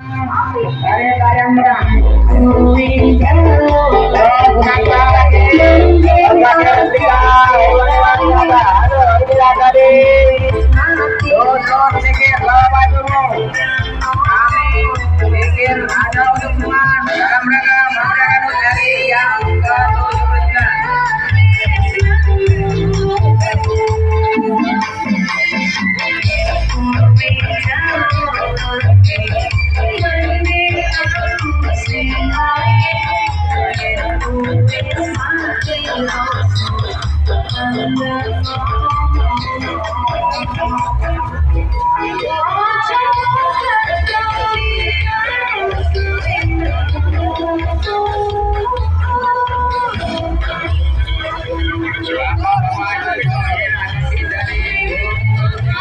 Dari Karangga, bukan lagi. Bukan ketika orang ada tadi. Dosa sedikit lawan dulu.